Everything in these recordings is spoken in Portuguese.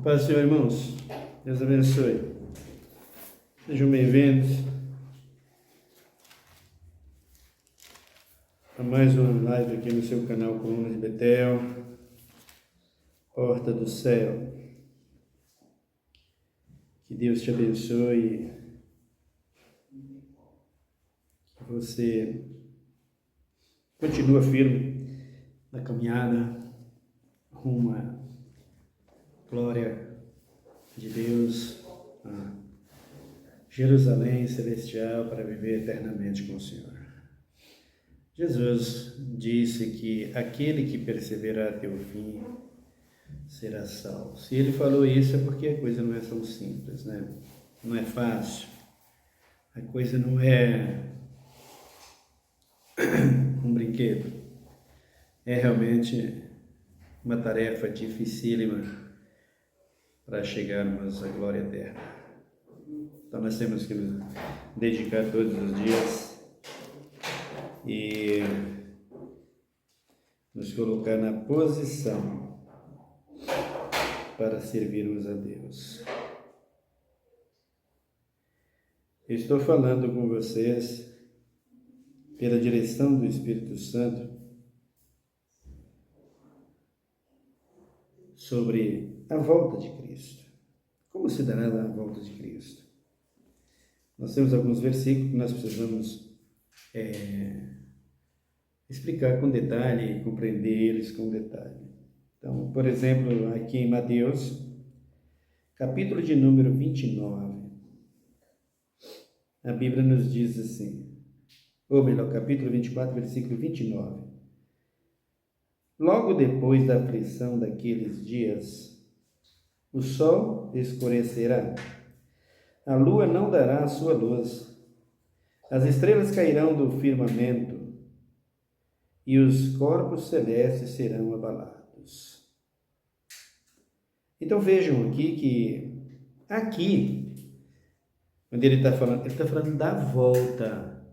Paz do Senhor, irmãos. Deus abençoe. Sejam bem-vindos a mais uma live aqui no seu canal Coluna de Betel, Porta do Céu. Que Deus te abençoe, que você continue firme na caminhada rumo à glória de Deus, a Jerusalém celestial, para viver eternamente com o Senhor. Jesus disse que aquele que perseverar até o fim será salvo. Se ele falou isso é porque a coisa não é tão simples, né? Não é fácil. A coisa não é um brinquedo. É realmente uma tarefa dificílima para chegarmos à glória eterna. Então nós temos que nos dedicar todos os dias e nos colocar na posição para servirmos a Deus. Eu estou falando com vocês pela direção do Espírito Santo sobre a volta de Cristo. Como se dará a volta de Cristo? Nós temos alguns versículos que nós precisamos explicar com detalhe e compreender eles com detalhe. Então, por exemplo, aqui em Mateus, capítulo de número 29, a Bíblia nos diz assim, ou melhor, capítulo 24, versículo 29. Logo depois da aflição daqueles dias, o sol escurecerá, a lua não dará a sua luz, as estrelas cairão do firmamento e os corpos celestes serão abalados. Então vejam aqui, quando ele está falando da volta,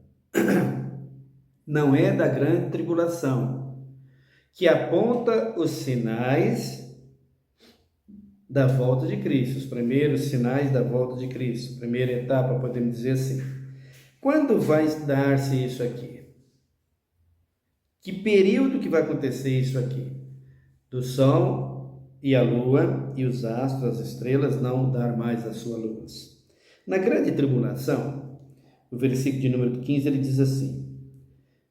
não é da grande tribulação, que aponta os sinais da volta de Cristo, os primeiros sinais da volta de Cristo, primeira etapa, podemos dizer assim. Quando vai dar-se isso aqui? Que período que vai acontecer isso aqui? Do sol e a lua e os astros, as estrelas, não dar mais a sua luz. Na grande tribulação, o versículo de número 15, ele diz assim: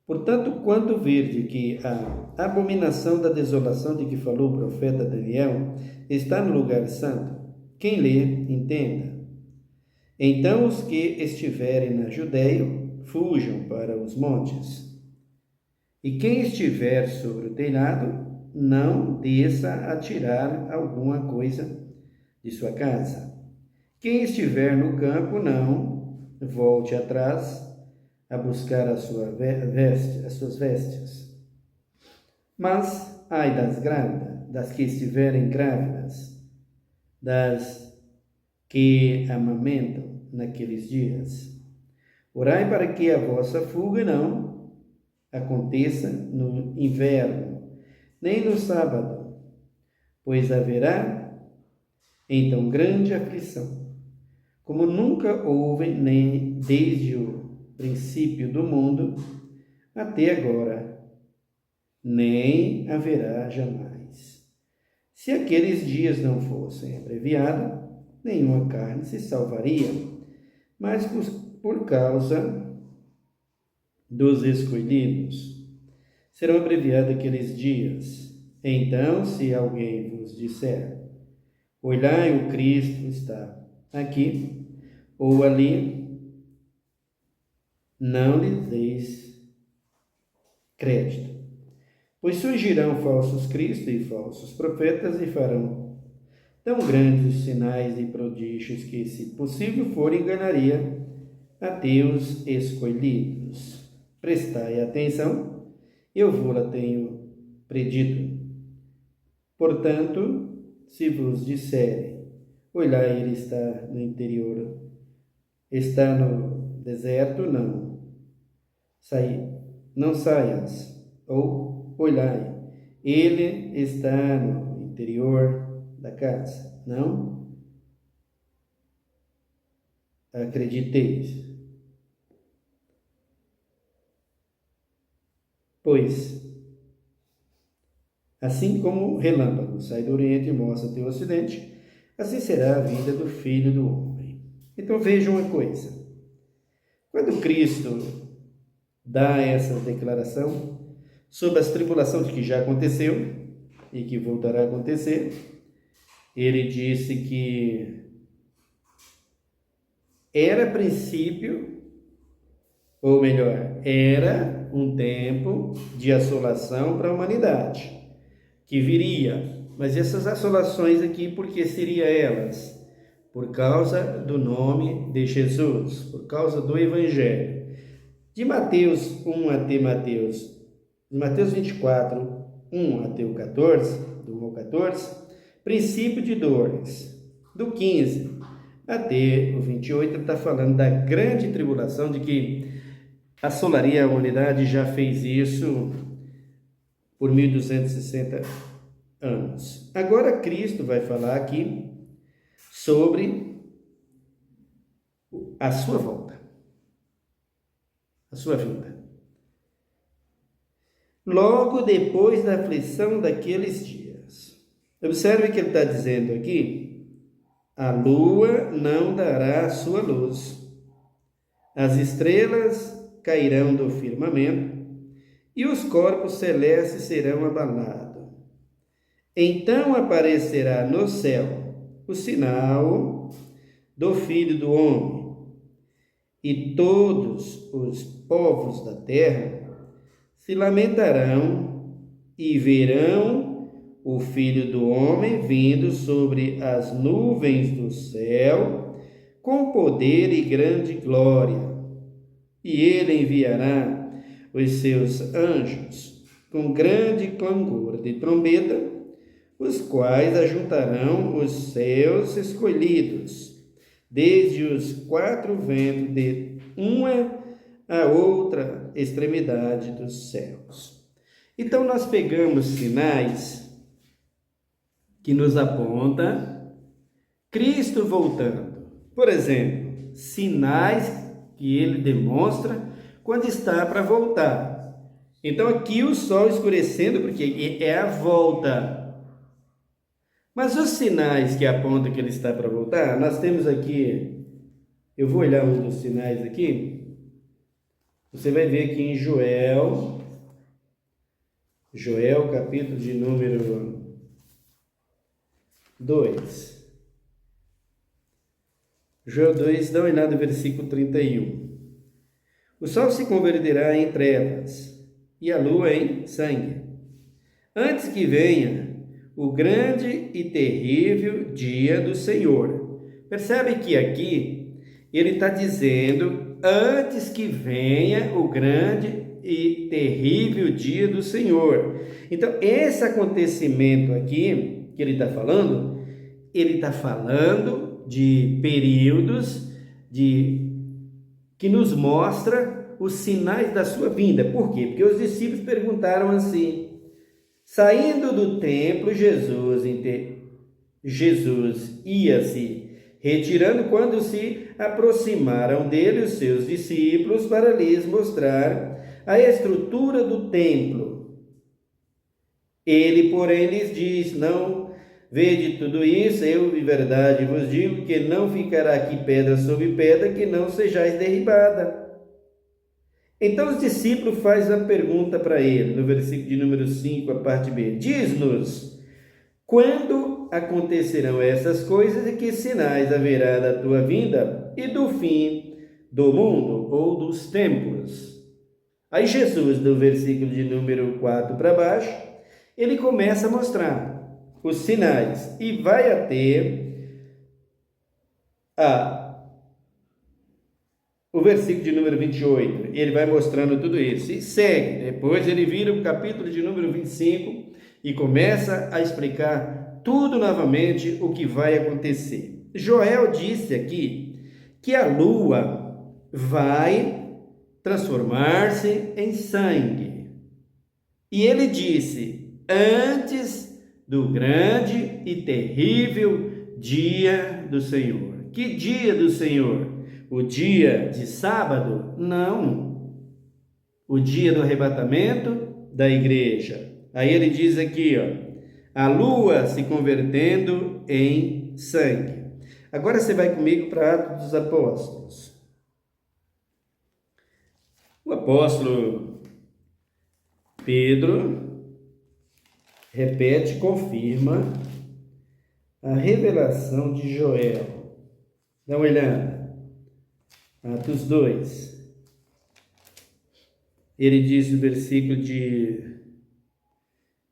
portanto, quando virde que a abominação da desolação de que falou o profeta Daniel está no lugar santo, quem lê, entenda. Então os que estiverem na Judéia, fujam para os montes. E quem estiver sobre o telhado, não desça a tirar alguma coisa de sua casa. Quem estiver no campo, não volte atrás a buscar as suas vestes. Mas, ai das grávidas, das que estiverem grávidas, das que amamentam naqueles dias. Orai para que a vossa fuga não aconteça no inverno, nem no sábado, pois haverá então grande aflição, como nunca houve nem desde o princípio do mundo até agora, nem haverá jamais. Se aqueles dias não fossem abreviados, nenhuma carne se salvaria, mas por causa dos escolhidos serão abreviados aqueles dias. Então, se alguém vos disser, olhai, o Cristo está aqui ou ali, não lhes deis crédito, pois surgirão falsos cristos e falsos profetas e farão tão grandes sinais e prodígios que, se possível for, enganaria até os escolhidos. Prestai atenção, eu vou-la tenho predito. Portanto, se vos disserem, olhai, ele está no interior, está no deserto, não saias, ou olhai, ele está no interior, da casa. Não acrediteis. Pois, assim como o relâmpago sai do Oriente e mostra até o Ocidente, assim será a vida do Filho do Homem. Então vejam uma coisa. Quando Cristo dá essa declaração sobre as tribulações que já aconteceu e que voltará a acontecer, ele disse que era princípio, ou melhor, era um tempo de assolação para a humanidade, que viria. Mas essas assolações aqui, por que seriam elas? Por causa do nome de Jesus, por causa do Evangelho. De Mateus 1 até de Mateus 24, 1 até o 14, do 1 ao 14, princípio de dores. Do 15 até o 28, ele está falando da grande tribulação, de que assolaria a humanidade, já fez isso por 1260 anos. Agora Cristo vai falar aqui sobre a sua volta, a sua vinda. Logo depois da aflição daqueles dias. Observe que ele está dizendo aqui: a lua não dará a sua luz, as estrelas cairão do firmamento, e os corpos celestes serão abalados. Então aparecerá no céu o sinal do Filho do Homem, e todos os povos da terra se lamentarão e verão o Filho do Homem vindo sobre as nuvens do céu, com poder e grande glória. E ele enviará os seus anjos com grande clangor de trombeta, os quais ajuntarão os seus escolhidos, desde os quatro ventos de uma a outra extremidade dos céus. Então nós pegamos sinais que nos aponta Cristo voltando. Por exemplo, sinais que ele demonstra quando está para voltar. Então aqui o sol escurecendo, porque é a volta. Mas os sinais que apontam que ele está para voltar, nós temos aqui, eu vou olhar um dos sinais aqui, você vai ver aqui em Joel, capítulo de número 2. Joel 2, dá uma olhada no versículo 31. O sol se converterá em trevas e a lua em sangue, antes que venha o grande e terrível dia do Senhor. Percebe que aqui ele está dizendo antes que venha o grande e terrível dia do Senhor. Então, esse acontecimento aqui que ele está falando de períodos que nos mostra os sinais da sua vinda. Por quê? Porque os discípulos perguntaram assim: saindo do templo, Jesus ia se retirando quando se aproximaram dele os seus discípulos para lhes mostrar a estrutura do templo. Ele, porém, lhes diz: não vede tudo isso? Eu, de verdade, vos digo que não ficará aqui pedra sobre pedra que não sejais derribada. Então os discípulos fazem a pergunta para ele, no versículo de número 5, a parte B. Diz-nos, quando acontecerão essas coisas e que sinais haverá da tua vinda e do fim do mundo ou dos tempos? Aí Jesus, do versículo de número 4 para baixo, ele começa a mostrar os sinais e vai até o versículo de número 28, ele vai mostrando tudo isso e segue. Depois ele vira o capítulo de número 25 e começa a explicar tudo novamente o que vai acontecer. Joel disse aqui que a lua vai transformar-se em sangue. E ele disse, antes do grande e terrível dia do Senhor. Que dia do Senhor? O dia de sábado? Não. O dia do arrebatamento da igreja. Aí ele diz aqui, a lua se convertendo em sangue. Agora você vai comigo para Atos dos Apóstolos. O apóstolo Pedro repete, confirma a revelação de Joel. Dá uma olhada. Atos 2. Ele diz no versículo de...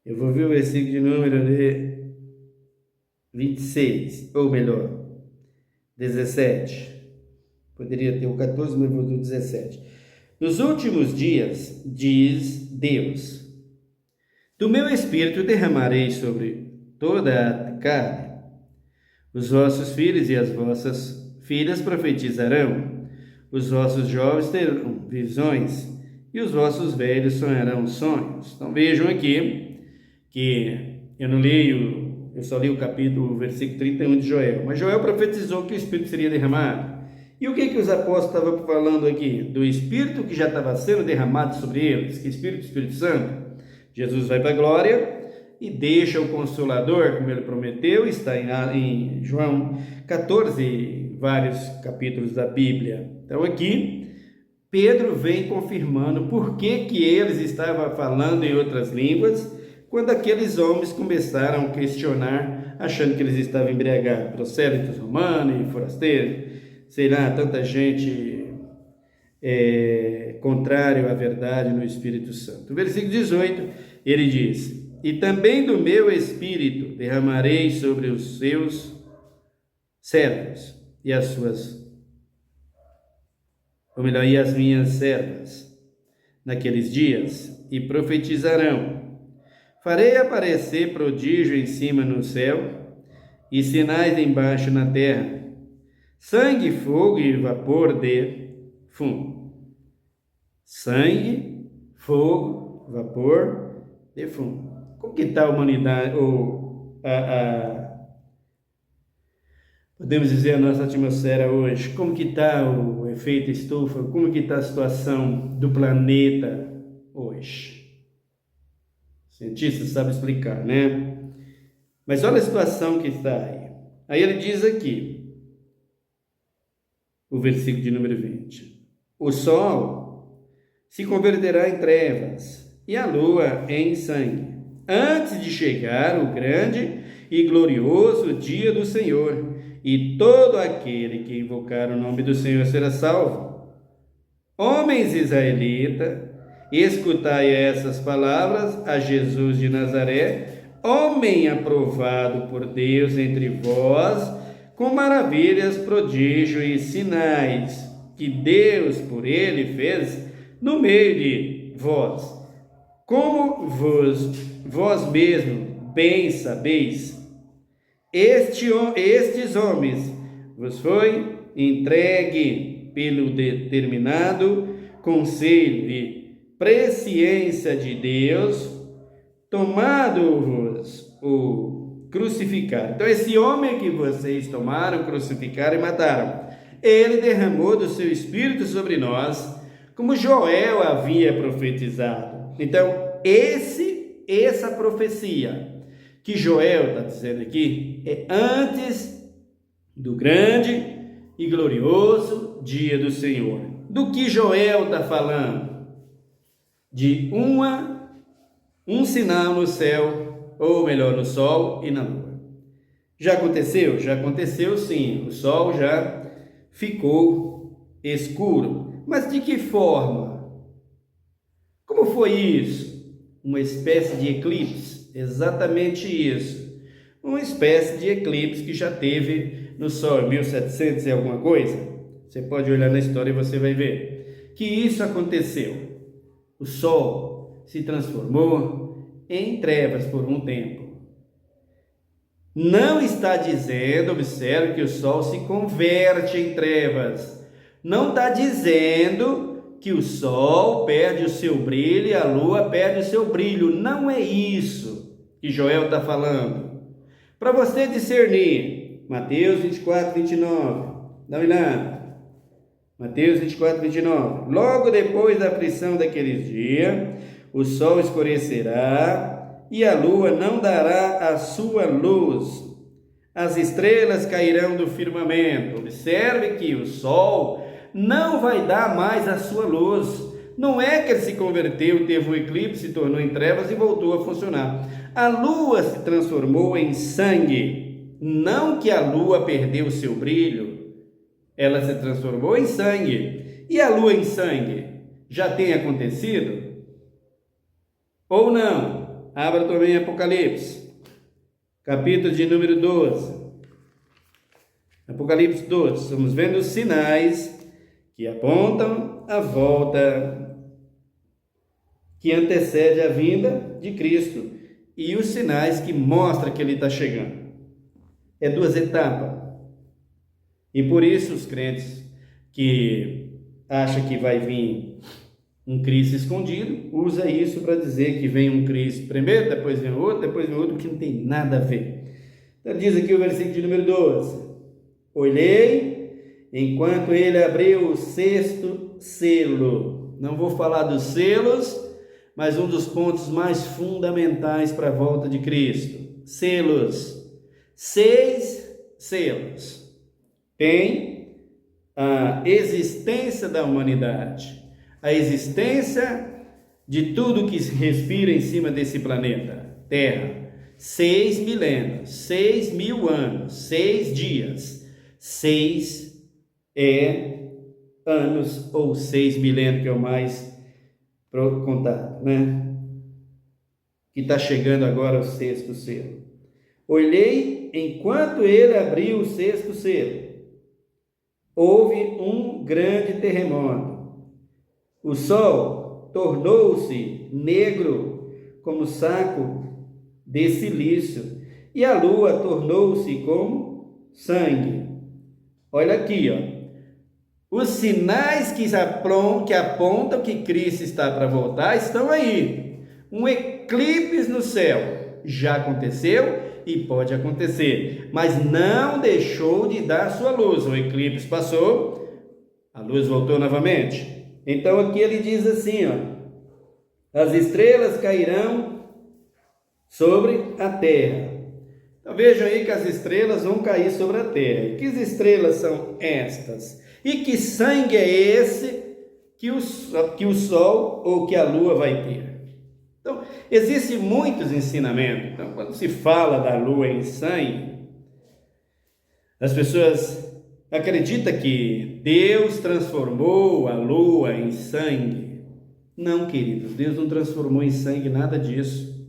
Eu vou ver o versículo de número 26, ou melhor, 17. Poderia ter o 14, mas vou do 17. Nos últimos dias, diz Deus, do meu espírito derramarei sobre toda a carne. Os vossos filhos e as vossas filhas profetizarão. Os vossos jovens terão visões e os vossos velhos sonharão sonhos. Então vejam aqui que eu não leio, eu só li o versículo 31 de Joel, mas Joel profetizou que o Espírito seria derramado. E o que os apóstolos estavam falando aqui? Do Espírito que já estava sendo derramado sobre eles, que Espírito Santo. Jesus vai para a glória e deixa o Consolador, como ele prometeu, está em João 14, vários capítulos da Bíblia. Então aqui, Pedro vem confirmando por que eles estavam falando em outras línguas, quando aqueles homens começaram a questionar, achando que eles estavam embriagados, prosélitos romanos e forasteiros, sei lá, tanta gente contrário à verdade no Espírito Santo. No versículo 18, ele diz, e também do meu Espírito derramarei sobre os seus servos e as minhas servas, naqueles dias, e profetizarão. Farei aparecer prodígio em cima no céu e sinais embaixo na terra, sangue, fogo e vapor de fumo. Sangue, fogo, vapor de fumo. Como que está a humanidade, podemos dizer, a nossa atmosfera hoje? Como que está o efeito estufa? Como que está a situação do planeta hoje? Cientistas sabem explicar, né? Mas olha a situação que está aí. Aí ele diz aqui, o versículo de número 20. O sol se converterá em trevas e a lua em sangue, antes de chegar o grande e glorioso dia do Senhor, e todo aquele que invocar o nome do Senhor será salvo. Homens israelitas, escutai essas palavras a Jesus de Nazaré, homem aprovado por Deus entre vós, com maravilhas, prodígios e sinais que Deus por ele fez no meio de vós. Como vós mesmos bem sabeis, estes homens vos foi entregue pelo determinado conselho de presciência de Deus, tomado-vos o crucificar. Então esse homem que vocês tomaram, crucificaram e mataram, ele derramou do seu Espírito sobre nós, como Joel havia profetizado. Então essa profecia que Joel está dizendo aqui é antes do grande e glorioso dia do Senhor. Do que Joel está falando? De um sinal no céu, ou melhor, no sol e na lua. Já aconteceu? Já aconteceu sim, o sol já ficou escuro. Mas de que forma? Como foi isso? Uma espécie de eclipse? Exatamente isso. Uma espécie de eclipse que já teve no sol em 1700 e alguma coisa. Você pode olhar na história e você vai ver que isso aconteceu. O sol se transformou em trevas por um tempo. Não está dizendo, observe, que o sol se converte em trevas. Não está dizendo que o sol perde o seu brilho e a lua perde o seu brilho. Não é isso que Joel está falando. Para você discernir, Mateus 24, 29, dá uma olhada. Mateus 24, 29. Logo depois da aflição daqueles dias, o sol escurecerá e a lua não dará a sua luz. As estrelas cairão do firmamento. Observe que o sol não vai dar mais a sua luz. Não é que ele se converteu, teve um eclipse, se tornou em trevas e voltou a funcionar. A lua se transformou em sangue. Não que a lua perdeu o seu brilho, ela se transformou em sangue. E a lua em sangue já tem acontecido? Ou não? Abra também Apocalipse, capítulo de número 12. Apocalipse 12. Estamos vendo os sinais que apontam a volta que antecede a vinda de Cristo e os sinais que mostram que ele está chegando. É duas etapas. E por isso os crentes que acham que vai vir um Cristo escondido, usa isso para dizer que vem um Cristo primeiro, depois vem outro, que não tem nada a ver. Então diz aqui o versículo de número 12. Olhei enquanto ele abriu o sexto selo. Não vou falar dos selos, mas um dos pontos mais fundamentais para a volta de Cristo. Selos. 6 selos. Tem a existência da humanidade, a existência de tudo que se respira em cima desse planeta, Terra. 6 milênios, 6.000 anos, 6 dias. 6 anos ou 6 milênios, que é o mais contado, né? Que está chegando agora o sexto selo. Olhei enquanto ele abriu o sexto selo. Houve um grande terremoto. O sol tornou-se negro como saco de silício e a lua tornou-se como sangue. Olha aqui, ó. Os sinais que apontam que Cristo está para voltar estão aí. Um eclipse no céu já aconteceu e pode acontecer, mas não deixou de dar sua luz. O eclipse passou, a luz voltou novamente. Então aqui ele diz assim, ó: as estrelas cairão sobre a terra. Então vejam aí que as estrelas vão cair sobre a terra. Que estrelas são estas? E que sangue é esse que o sol ou que a lua vai ter? Então, existem muitos ensinamentos. Então, quando se fala da lua em sangue, as pessoas acreditam que Deus transformou a lua em sangue. Não, queridos, Deus não transformou em sangue nada disso.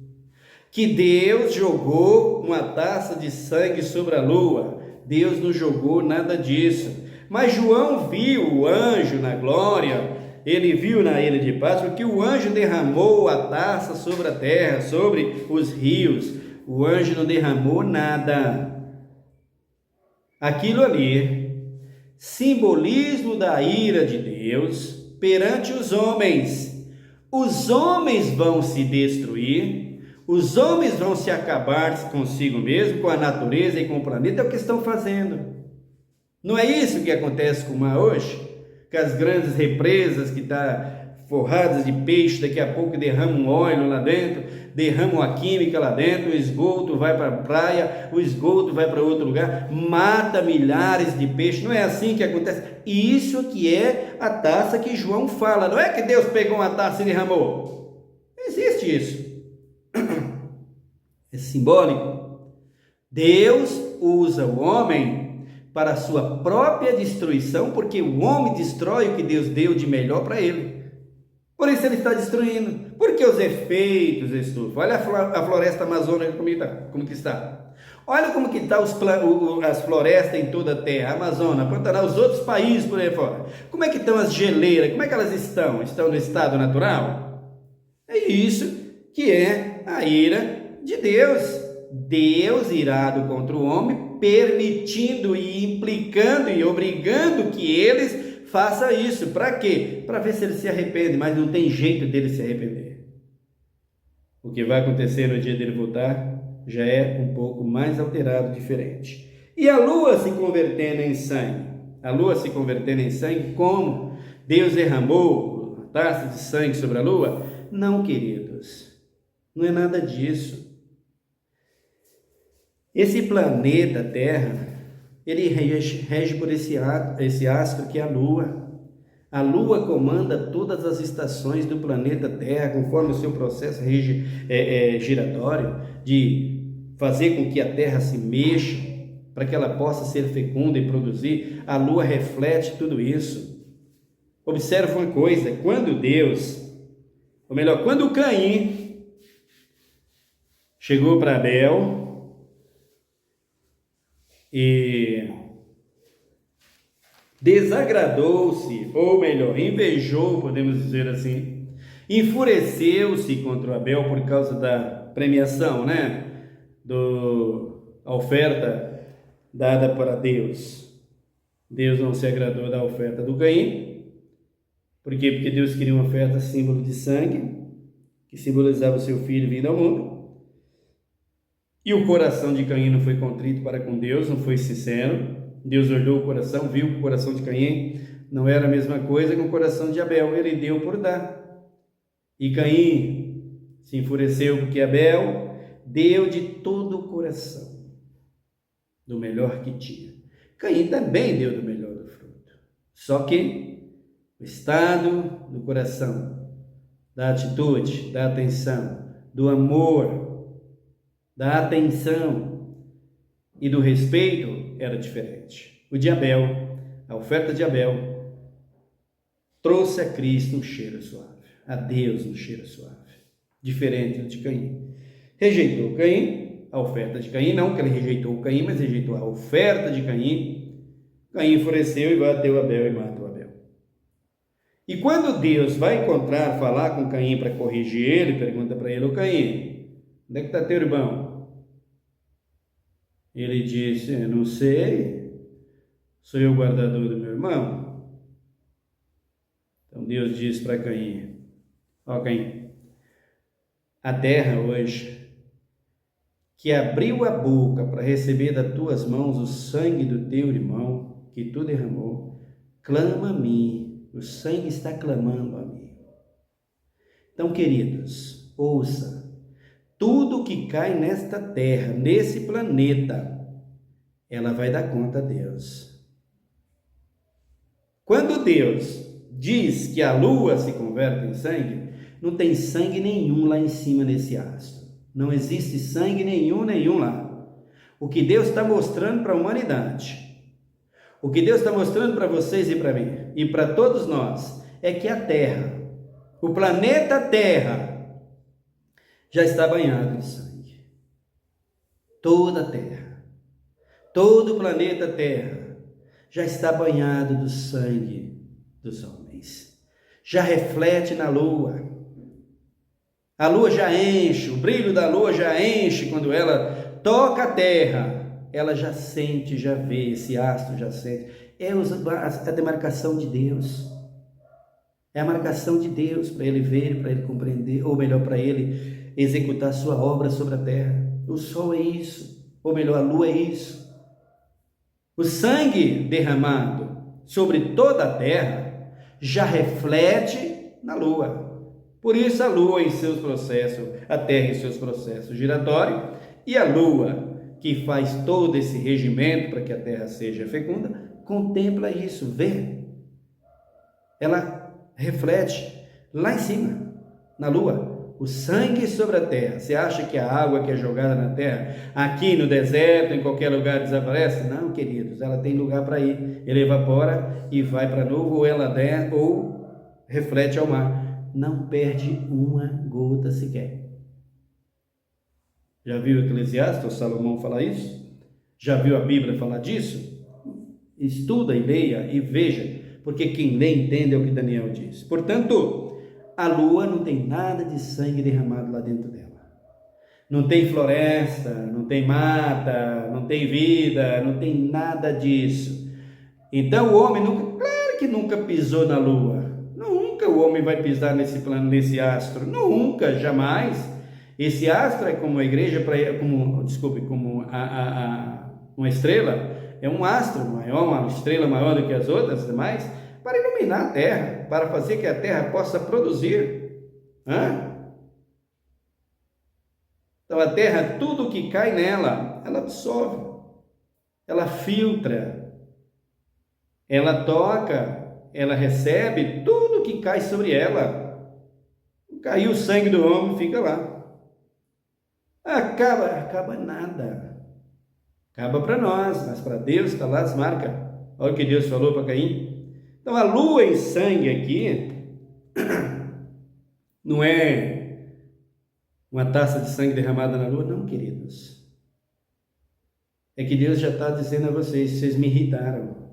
Que Deus jogou uma taça de sangue sobre a lua. Deus não jogou nada disso. Mas João viu o anjo na glória, ele viu na ilha de Páscoa que o anjo derramou a taça sobre a terra, sobre os rios. O anjo não derramou nada. Aquilo ali, simbolismo da ira de Deus perante os homens. Os homens vão se destruir, os homens vão se acabar consigo mesmo, com a natureza e com o planeta. É o que estão fazendo. Não é isso que acontece com o mar hoje? Que as grandes represas que estão forradas de peixe, daqui a pouco derramam óleo lá dentro, derramam a química lá dentro, o esgoto vai para a praia, o esgoto vai para outro lugar, mata milhares de peixes. Não é assim que acontece? Isso que é a taça que João fala. Não é que Deus pegou uma taça e derramou. Não existe isso. É simbólico. Deus usa o homem para a sua própria destruição, porque o homem destrói o que Deus deu de melhor para ele. Por isso ele está destruindo. Porque os efeitos estufa. Olha a floresta amazônica como que está. Olha como que está as florestas em toda a terra, a Amazônia, Pantanal, os outros países por aí fora. Como é que estão as geleiras? Como é que elas estão? Estão no estado natural? É isso que é a ira de Deus. Deus irado contra o homem, permitindo e implicando e obrigando que eles façam isso. Para quê? Para ver se eles se arrependem, mas não tem jeito deles se arrepender. O que vai acontecer no dia dele voltar já é um pouco mais alterado, diferente. E a lua se convertendo em sangue. A lua se convertendo em sangue, como Deus derramou a taça de sangue sobre a lua? Não, queridos, não é nada disso. Esse planeta Terra, ele rege por esse astro que é a lua. A lua comanda todas as estações do planeta Terra, conforme o seu processo giratório, de fazer com que a Terra se mexa, para que ela possa ser fecunda e produzir. A lua reflete tudo isso. Observe uma coisa: quando quando Caim chegou para Abel e desagradou-se, ou melhor, invejou, podemos dizer assim, enfureceu-se contra o Abel por causa da premiação, a oferta dada para Deus. Deus não se agradou da oferta do Caim. Por quê? Porque Deus queria uma oferta símbolo de sangue, que simbolizava o seu filho vindo ao mundo. E o coração de Caim não foi contrito para com Deus, não foi sincero. Deus olhou o coração, viu que o coração de Caim não era a mesma coisa que o coração de Abel. Ele deu por dar. E Caim se enfureceu porque Abel deu de todo o coração, do melhor que tinha. Caim também deu do melhor do fruto. Só que o estado do coração, da atitude, da atenção, do amor, da atenção e do respeito era diferente. O de Abel, a oferta de Abel, trouxe a Cristo um cheiro suave, a Deus um cheiro suave, diferente do de Caim. Rejeitou Caim, a oferta de Caim, não que ele rejeitou Caim, mas rejeitou a oferta de Caim. Caim enfureceu e bateu Abel e matou Abel. E quando Deus vai falar com Caim para corrigir ele, pergunta para ele: ô Caim, onde é que está teu irmão? Ele disse: não sei, sou eu o guardador do meu irmão. Então Deus disse para Caim: ó Caim, a terra hoje, que abriu a boca para receber das tuas mãos o sangue do teu irmão, que tu derramou, clama a mim, o sangue está clamando a mim. Então, queridos, ouça, tudo que cai nesta terra, nesse planeta, ela vai dar conta a Deus. Quando Deus diz que a lua se converte em sangue, não tem sangue nenhum lá em cima nesse astro. Não existe sangue nenhum lá. O que Deus está mostrando para a humanidade, o que Deus está mostrando para vocês e para mim, e para todos nós, é que a Terra, o planeta Terra, já está banhado em sangue. Toda a Terra, todo o planeta Terra, já está banhado do sangue dos homens. Já reflete na lua. A lua já enche, o brilho da lua já enche quando ela toca a terra. Ela já sente, já vê, esse astro já sente. É a demarcação de Deus. É a marcação de Deus para ele ver, para ele compreender, ou melhor, para ele executar sua obra sobre a terra. O sol é isso, ou melhor, a lua é isso. O sangue derramado sobre toda a terra já reflete na lua. Por isso a lua em seus processos, a terra em seus processos giratórios, e a lua, que faz todo esse regimento para que a terra seja fecunda, contempla isso, vê. Ela reflete lá em cima, na lua, o sangue sobre a terra. Você acha que a água que é jogada na terra, aqui no deserto, em qualquer lugar, desaparece? Não, queridos, ela tem lugar para ir. Ele evapora e vai para a nuvem, ou ela der, ou reflete ao mar. Não perde uma gota sequer. Já viu Eclesiastes, Salomão falar isso? Já viu a Bíblia falar disso? Estuda e leia e veja, porque quem lê entende é o que Daniel diz. Portanto, a lua não tem nada de sangue derramado lá dentro dela. Não tem floresta, não tem mata, não tem vida, não tem nada disso. Então o homem claro que nunca pisou na lua. Nunca o homem vai pisar nesse plano, nesse astro. Nunca, jamais. Esse astro é como a igreja, como uma estrela, é um astro maior, uma estrela maior do que as outras demais, para iluminar a terra, para fazer que a terra possa produzir. Então a terra, tudo que cai nela, ela absorve, ela filtra, ela toca, ela recebe tudo que cai sobre ela. Caiu o sangue do homem, fica lá. Acaba nada. Acaba para nós, mas para Deus está lá as marcas. Olha o que Deus falou para Caim. Então a lua em sangue aqui não é uma taça de sangue derramada na lua, não, queridos. É que Deus já está dizendo a vocês me irritaram.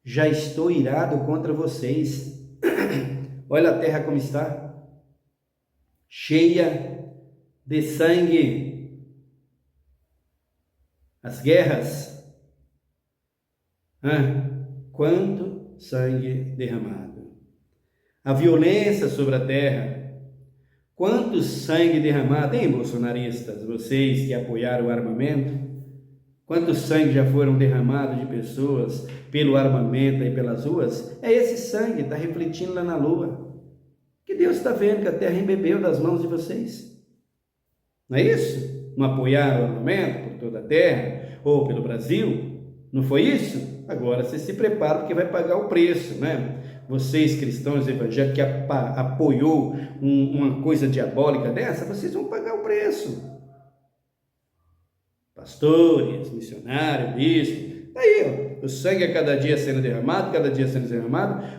Já estou irado contra vocês. Olha a terra como está, cheia de sangue. As guerras. Quanto sangue derramado. A violência sobre a terra. Quanto sangue derramado, hein, bolsonaristas? Vocês que apoiaram o armamento. Quanto sangue já foram derramados de pessoas pelo armamento e pelas ruas? É esse sangue, está refletindo lá na lua. Que Deus está vendo que a terra embebeu das mãos de vocês. Não é isso? Não apoiaram o armamento por toda a terra ou pelo Brasil? Não foi isso? Agora você se prepara porque vai pagar o preço, né? Vocês cristãos evangélicos que apoiou uma coisa diabólica dessa, vocês vão pagar o preço. Pastores, missionários, bispos, aí ó, o sangue a cada dia sendo derramado,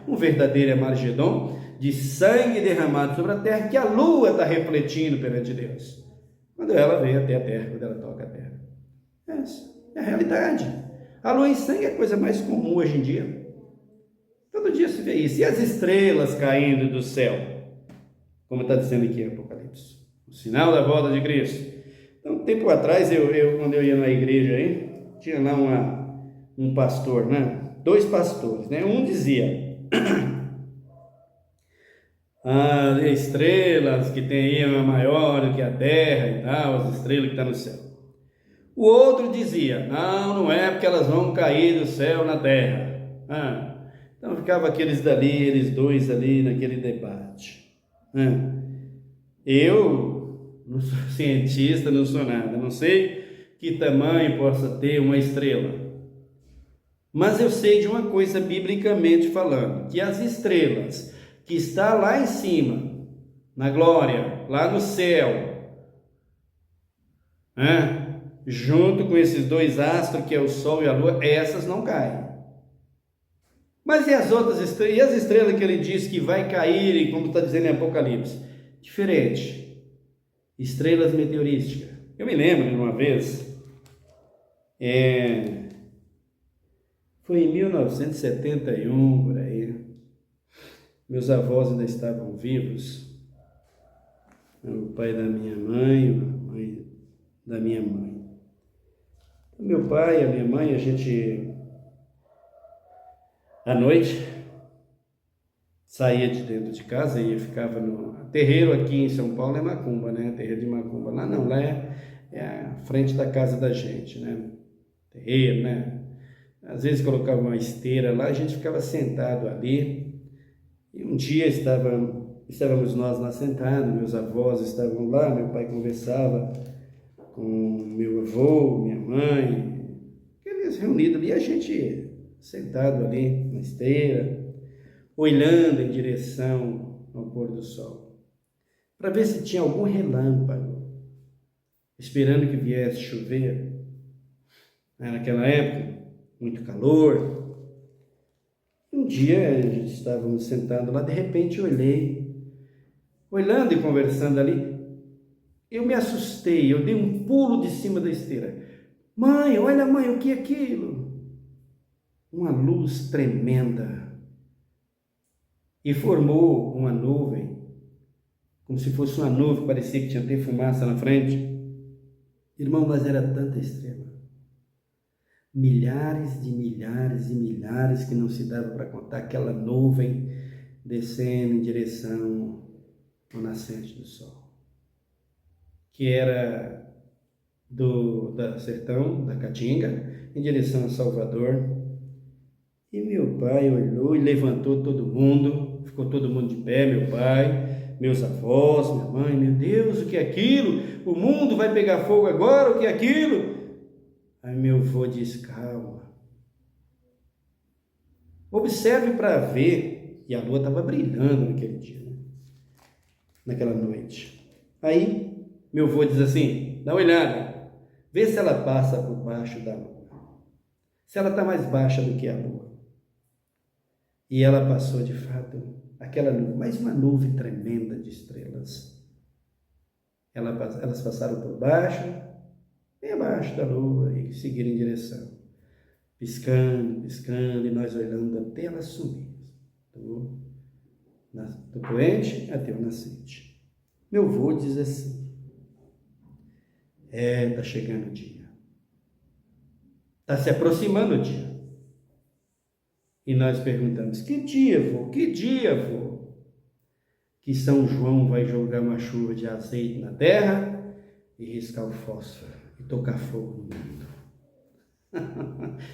um verdadeiro Armagedon de sangue derramado sobre a terra, que a lua está refletindo perante Deus, quando ela vem até a terra, quando ela toca a terra. Essa é a realidade. A lua em sangue é a coisa mais comum hoje em dia. Todo dia se vê isso. E as estrelas caindo do céu, como está dizendo aqui em Apocalipse, o sinal da volta de Cristo. Então, um tempo atrás, quando eu ia na igreja aí, tinha lá um pastor, né? 2 pastores, né? Um dizia: as estrelas que tem aí é maior do que a terra e tal, as estrelas que estão no céu. O outro dizia: não é porque elas vão cair do céu na terra. Então ficava eles dois ali naquele debate. Eu não sou cientista, não sou nada, não sei que tamanho possa ter uma estrela, mas eu sei de uma coisa biblicamente falando, que as estrelas que está lá em cima, na glória, lá no céu, junto com esses 2 astros que é o Sol e a Lua, essas não caem. Mas e as outras estrelas? E as estrelas que ele diz que vai cair, como está dizendo em Apocalipse? Diferente. Estrelas meteorísticas. Eu me lembro de uma vez, foi em 1971, por aí, meus avós ainda estavam vivos, o pai da minha mãe, a mãe da minha mãe. Meu pai e a minha mãe, a gente, à noite, saía de dentro de casa e ficava no terreiro aqui em São Paulo, é macumba, né? Terreiro de macumba. Lá não, lá é a frente da casa da gente, né? Terreiro, né? Às vezes colocava uma esteira lá, a gente ficava sentado ali. E um dia estávamos nós lá sentados, meus avós estavam lá, meu pai conversava com meu avô, minha mãe, eles reunidos ali, a gente sentado ali na esteira, olhando em direção ao pôr do sol, para ver se tinha algum relâmpago, esperando que viesse chover. Naquela época, muito calor. Um dia estávamos sentados lá, de repente eu olhei, olhando e conversando ali, eu me assustei, eu dei um pulo de cima da esteira. Mãe, olha mãe, o que é aquilo? Uma luz tremenda. E formou uma nuvem, como se fosse uma nuvem, parecia que tinha até fumaça na frente. Irmão, mas era tanta estrela. Milhares de milhares e milhares que não se dava para contar, aquela nuvem descendo em direção ao nascente do sol. que era da Sertão, da Caatinga, em direção a Salvador. E meu pai olhou e levantou todo mundo, ficou todo mundo de pé, meu pai, meus avós, minha mãe. Meu Deus, o que é aquilo? O mundo vai pegar fogo agora, o que é aquilo? Aí meu avô disse: calma, observe para ver. E a lua estava brilhando naquele dia, né? Naquela noite. Aí meu avô diz assim: dá uma olhada, vê se ela passa por baixo da lua, se ela está mais baixa do que a lua. E ela passou de fato, aquela nuvem, mais uma nuvem tremenda de estrelas. Elas passaram por baixo, bem abaixo da lua, e seguiram em direção, piscando, piscando, e nós olhando até ela sumir, do poente até o nascente. Meu avô diz assim: está chegando o dia, está se aproximando o dia. E nós perguntamos: que dia, vô? Que dia, vô? Que São João vai jogar uma chuva de azeite na terra e riscar o fósforo e tocar fogo no mundo.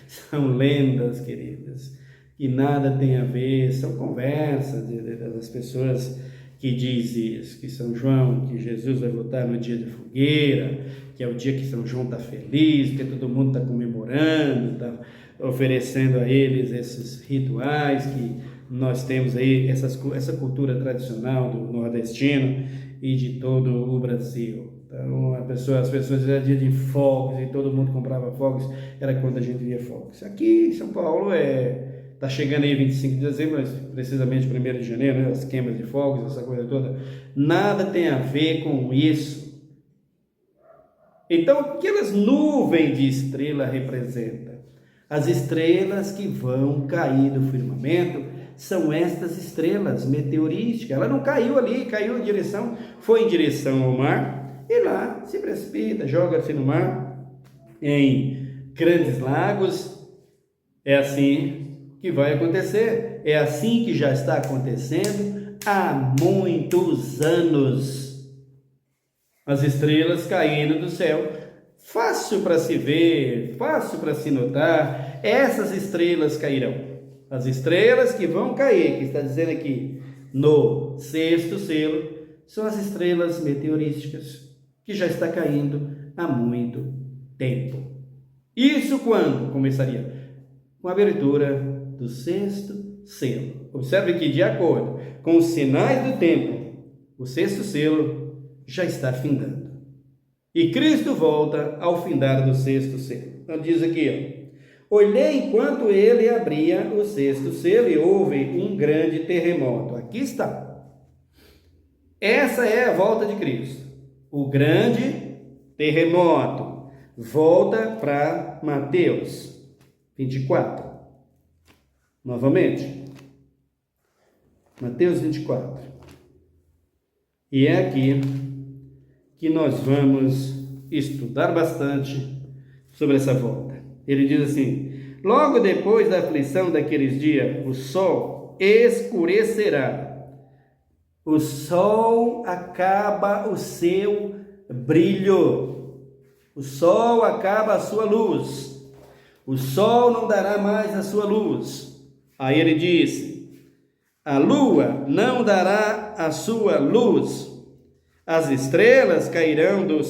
São lendas, queridas, que nada tem a ver, são conversas das pessoas que dizem isso, que São João, que Jesus vai voltar no dia de fogueira, que é o dia que São João está feliz, porque todo mundo está comemorando, está oferecendo a eles esses rituais que nós temos aí, essa cultura tradicional do nordestino e de todo o Brasil. Então, as pessoas era dia de fogos e todo mundo comprava fogos, era quando a gente via fogos. Aqui em São Paulo está chegando aí 25 de dezembro, mas precisamente 1º de janeiro, né, as queimas de fogos, essa coisa toda. Nada tem a ver com isso. Então, aquelas nuvens de estrela representam as estrelas que vão cair do firmamento. São estas estrelas meteorísticas. Ela não caiu ali, caiu em direção, foi em direção ao mar, e lá se precipita, joga-se no mar, em grandes lagos. É assim que vai acontecer, é assim que já está acontecendo há muitos anos. As estrelas caindo do céu, fácil para se ver, fácil para se notar. Essas estrelas cairão. As estrelas que vão cair, que está dizendo aqui no 6º selo, são as estrelas meteorísticas, que já está caindo há muito tempo. Isso quando começaria? Com a abertura do 6º selo. Observe que, de acordo com os sinais do tempo, o 6º selo já está findando. E Cristo volta ao findar do 6º selo. Então diz aqui, olhei enquanto ele abria o 6º selo e houve um grande terremoto. Aqui está. Essa é a volta de Cristo. O grande terremoto. Volta para Mateus 24. Novamente. Mateus 24. E é aqui que nós vamos estudar bastante sobre essa volta. Ele diz assim, logo depois da aflição daqueles dias, o sol escurecerá. O sol acaba o seu brilho. O sol acaba a sua luz. O sol não dará mais a sua luz. Aí ele disse, a lua não dará a sua luz. As estrelas cairão do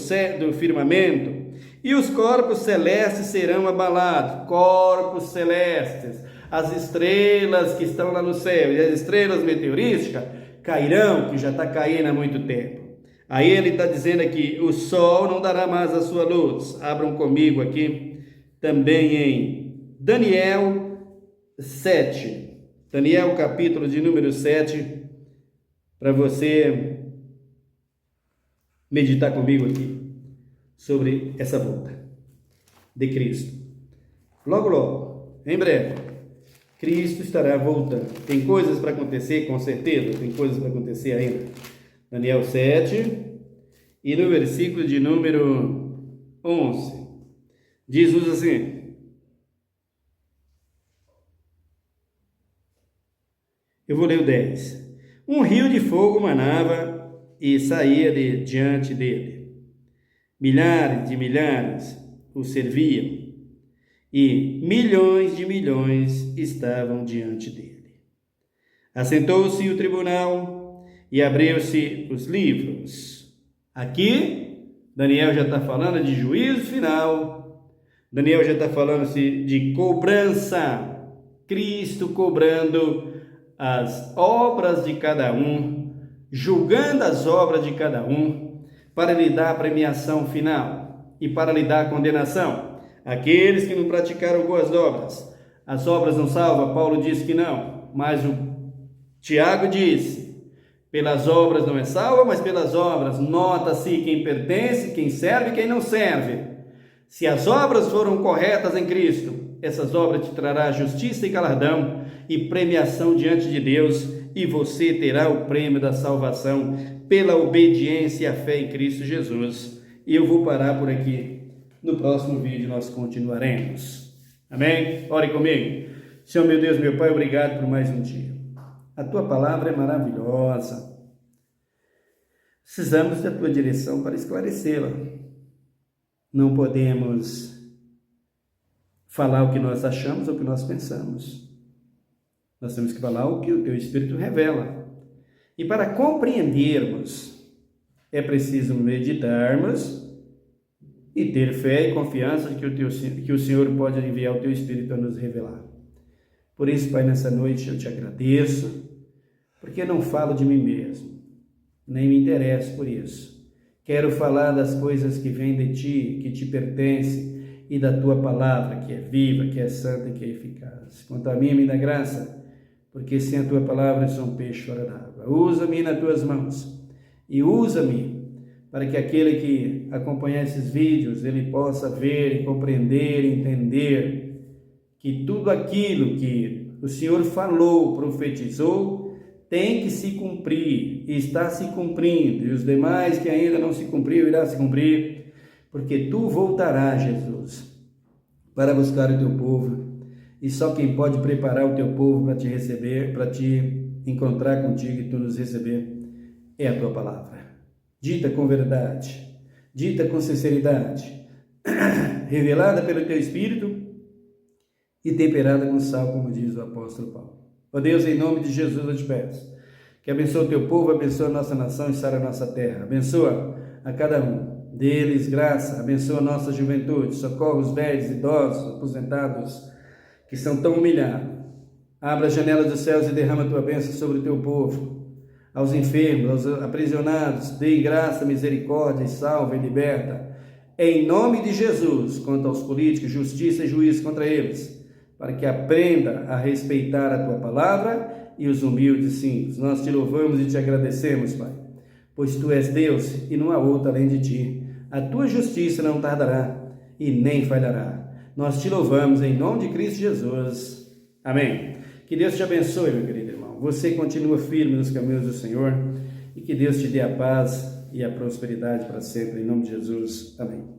firmamento e os corpos celestes serão abalados. Corpos celestes, as estrelas que estão lá no céu e as estrelas meteorísticas cairão, que já está caindo há muito tempo. Aí ele está dizendo aqui, o sol não dará mais a sua luz. Abram comigo aqui também em Daniel 7. Daniel capítulo de número 7, para você meditar comigo aqui sobre essa volta de Cristo. Logo, logo, em breve, Cristo estará voltando. Tem coisas para acontecer, com certeza, tem coisas para acontecer ainda. Daniel 7, e no versículo de número 11, diz-nos assim, eu vou ler o 10. Um rio de fogo manava e saía de diante dele. milhares de milhares o serviam e milhões de milhões estavam diante dele. Assentou-se o tribunal e abriu-se os livros. Aqui, Daniel já está falando de juízo final. Daniel já está falando de cobrança. Cristo cobrando as obras de cada um, julgando as obras de cada um, para lhe dar a premiação final e para lhe dar a condenação. Aqueles que não praticaram boas obras, as obras não salvam? Paulo diz que não, mas o Tiago diz, pelas obras não é salvo, mas pelas obras nota-se quem pertence, quem serve e quem não serve. Se as obras foram corretas em Cristo, essas obras te trará justiça e galardão e premiação diante de Deus, e você terá o prêmio da salvação pela obediência e a fé em Cristo Jesus. E eu vou parar por aqui. No próximo vídeo nós continuaremos. Amém? Ore comigo. Senhor meu Deus, meu Pai, obrigado por mais um dia. A Tua palavra é maravilhosa. Precisamos da Tua direção para esclarecê-la. Não podemos falar o que nós achamos ou o que nós pensamos. Nós temos que falar o que o Teu Espírito revela. E para compreendermos, é preciso meditarmos e ter fé e confiança de que o Senhor pode enviar o Teu Espírito a nos revelar. Por isso, Pai, nessa noite eu Te agradeço, porque não falo de mim mesmo, nem me interesso por isso. Quero falar das coisas que vêm de Ti, que Te pertencem, e da Tua palavra, que é viva, que é santa e que é eficaz. Quanto a mim, me dá graça, porque sem a Tua palavra eu sou um peixe fora d'água. Usa-me nas Tuas mãos e usa-me para que aquele que acompanhar esses vídeos, ele possa ver, compreender, entender que tudo aquilo que o Senhor falou, profetizou, tem que se cumprir, e está se cumprindo, e os demais que ainda não se cumpriu, irá se cumprir, porque Tu voltarás, Jesus, para buscar o Teu povo, e só quem pode preparar o Teu povo para te receber, para te encontrar contigo e Tu nos receber, é a Tua palavra, dita com verdade, dita com sinceridade, revelada pelo Teu Espírito e temperada com sal, como diz o apóstolo Paulo. Ó Deus, em nome de Jesus eu Te peço, que abençoe o Teu povo, abençoe a nossa nação e sara a nossa terra, abençoa a cada um deles, graça, abençoa a nossa juventude, socorre os velhos, idosos, aposentados, que são tão humilhados. Abra as janelas dos céus e derrama a Tua bênção sobre o Teu povo, aos enfermos, aos aprisionados, dê graça, misericórdia e salva e liberta, em nome de Jesus, quanto aos políticos, justiça e juízo contra eles, para que aprenda a respeitar a Tua palavra e os humildes simples. Nós Te louvamos e Te agradecemos, Pai, pois Tu és Deus e não há outro além de Ti. A Tua justiça não tardará e nem falhará. Nós Te louvamos em nome de Cristo Jesus. Amém. Que Deus te abençoe, meu querido irmão. Você continua firme nos caminhos do Senhor e que Deus te dê a paz e a prosperidade para sempre, em nome de Jesus. Amém.